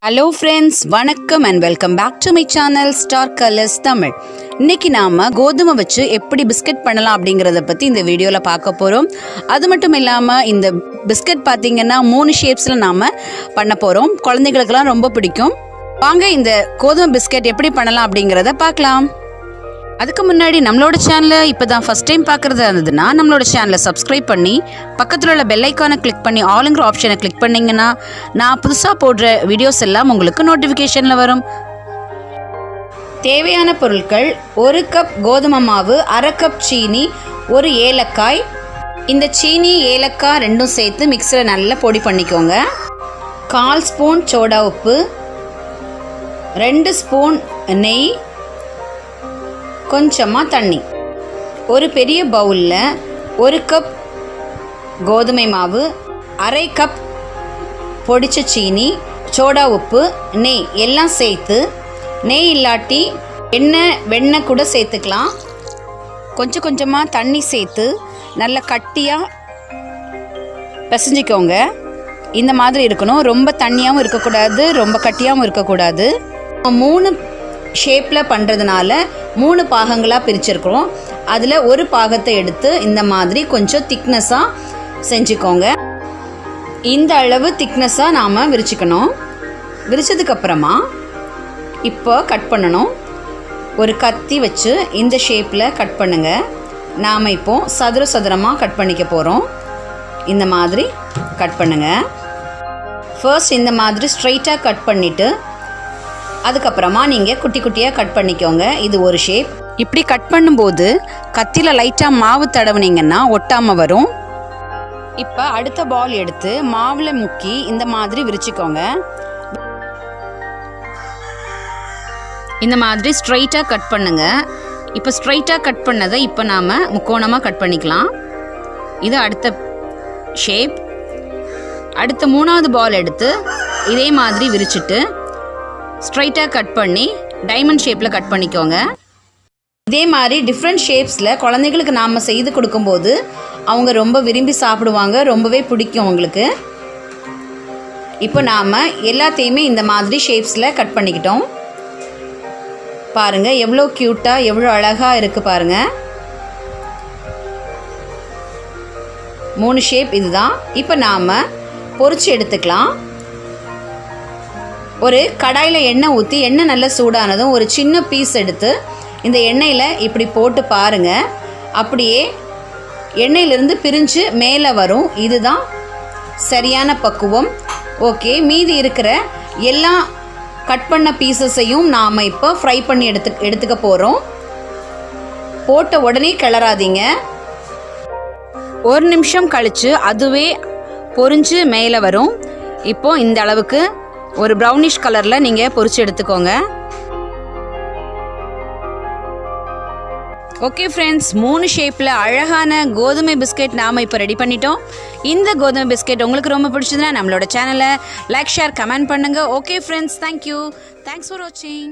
Hello friends, வணக்கம் and welcome back to my channel Star Colors Tamil. இன்றைக்கி நாம் கோதுமை வச்சு எப்படி பிஸ்கட் பண்ணலாம் அப்படிங்கிறத பற்றி இந்த வீடியோவில் பார்க்க போகிறோம். அது மட்டும் இல்லாமல் இந்த பிஸ்கட் பார்த்திங்கன்னா 3 ஷேப்ஸில் நாம் பண்ண போகிறோம். குழந்தைகளுக்கெல்லாம் ரொம்ப பிடிக்கும். வாங்க இந்த கோதுமை பிஸ்கட் எப்படி பண்ணலாம் அப்படிங்கிறத பார்க்கலாம். அதுக்கு முன்னாடி நம்மளோட சேனலை இப்போ தான் ஃபஸ்ட் டைம் பார்க்குறதா இருந்ததுன்னா நம்மளோட சேனலை சப்ஸ்கிரைப் பண்ணி பக்கத்தில் உள்ள பெல் ஐக்கானை கிளிக் பண்ணி ஆளுங்கிற ஆப்ஷனை கிளிக் பண்ணிங்கன்னா நான் புதுசாக போடுற வீடியோஸ் எல்லாம் உங்களுக்கு நோட்டிஃபிகேஷனில் வரும். தேவையான பொருட்கள்: 1 கப் கோதுமை மாவு, 1/2 கப் சீனி, 1 ஏலக்காய். இந்த சீனி ஏலக்காய் ரெண்டும் சேர்த்து மிக்ஸில் நல்லா பொடி பண்ணிக்கோங்க. 1/4 ஸ்பூன் சோடா உப்பு, 2 ஸ்பூன் நெய், கொஞ்சமாக தண்ணி. ஒரு பெரிய பவுலில் 1 கப் கோதுமை மாவு, 1/2 கப் பொடிச்ச சீனி, சோடா உப்பு, நெய் எல்லாம் சேர்த்து, நெய் இல்லாட்டி வெண்ணெய் கூட சேர்த்துக்கலாம். கொஞ்சம் கொஞ்சமாக தண்ணி சேர்த்து நல்லா கட்டியாக பிசைஞ்சிக்கோங்க. இந்த மாதிரி இருக்கணும். ரொம்ப தண்ணியாகவும் இருக்கக்கூடாது, ரொம்ப கட்டியாகவும் இருக்கக்கூடாது. 3 ஷேப்பில் பண்ணுறதுனால 3 பாகங்களாக பிரிச்சிருக்கிறோம். அதில் ஒரு பாகத்தை எடுத்து இந்த மாதிரி கொஞ்சம் திக்னஸாக செஞ்சுக்கோங்க. இந்த அளவு திக்னஸாக நாம் விரிச்சிக்கணும். விரிச்சதுக்கப்புறமா இப்போ கட் பண்ணணும். ஒரு கத்தி வச்சு இந்த ஷேப்பில் கட் பண்ணுங்க. நாம் இப்போது சதுரமாக கட் பண்ணிக்க போகிறோம். இந்த மாதிரி கட் பண்ணுங்கள். ஃபர்ஸ்ட் இந்த மாதிரி ஸ்ட்ரைட்டாக கட் பண்ணிவிட்டு அதுக்கப்புறமா நீங்கள் குட்டி குட்டியாக கட் பண்ணிக்கோங்க. இது ஒரு ஷேப். இப்படி கட் பண்ணும்போது கத்தியில் லைட்டாக மாவு தடவுனீங்கன்னா ஒட்டாமல் வரும். இப்போ அடுத்த பால் எடுத்து மாவில் முக்கி இந்த மாதிரி விரிச்சிக்கோங்க. இந்த மாதிரி ஸ்ட்ரைட்டாக கட் பண்ணுங்க. இப்போ ஸ்ட்ரைட்டாக கட் பண்ணதை இப்போ நாம் முக்கோணமாக கட் பண்ணிக்கலாம். இது அடுத்த ஷேப். அடுத்த 3வது பால் எடுத்து இதே மாதிரி விரிச்சிட்டு ஸ்ட்ரைட்டாக கட் பண்ணி டைமண்ட் ஷேப்பில் கட் பண்ணிக்கோங்க. இதே மாதிரி டிஃப்ரெண்ட் ஷேப்ஸில் குழந்தைங்களுக்கு நாம் செய்து கொடுக்கும்போது அவங்க ரொம்ப விரும்பி சாப்பிடுவாங்க. ரொம்பவே பிடிக்கும் அவங்களுக்கு. இப்போ நாம் எல்லாத்தையுமே இந்த மாதிரி ஷேப்ஸில் கட் பண்ணிக்கிட்டோம். பாருங்கள் எவ்வளோ க்யூட்டாக எவ்வளோ அழகாக இருக்குது பாருங்கள். 3 ஷேப் இதுதான். இப்போ நாம் பொரிச்சு எடுத்துக்கலாம். ஒரு கடாயில் எண்ணெய் ஊற்றி எண்ணெய் நல்லா சூடானதும் ஒரு சின்ன பீஸ் எடுத்து இந்த எண்ணெயில் இப்படி போட்டு பாருங்கள். அப்படியே எண்ணெயிலிருந்து பிரிஞ்சு மேலே வரும். இதுதான் சரியான பக்குவம். ஓகே, மீதி இருக்கிற எல்லா கட் பண்ண பீசஸையும் நாம் இப்போ ஃப்ரை பண்ணி எடுத்துக்க போகிறோம். போட்ட உடனே கிளறாதீங்க. 1 நிமிஷம் கழித்து அதுவே பொரிஞ்சு மேலே வரும். இப்போது இந்த அளவுக்கு ஒரு ப்ரௌனிஷ் கலரில் நீங்கள் பொரிச்சு எடுத்துக்கோங்க. ஓகே ஃப்ரெண்ட்ஸ், 3 ஷேப்பில் அழகான கோதுமை பிஸ்கெட் நாம் இப்போ ரெடி பண்ணிட்டோம். இந்த கோதுமை பிஸ்கெட் உங்களுக்கு ரொம்ப பிடிச்சதுன்னா நம்மளோட சேனலை லைக், ஷேர், கமெண்ட் பண்ணுங்கள். Okay friends, thank you. Thanks for வாட்சிங்.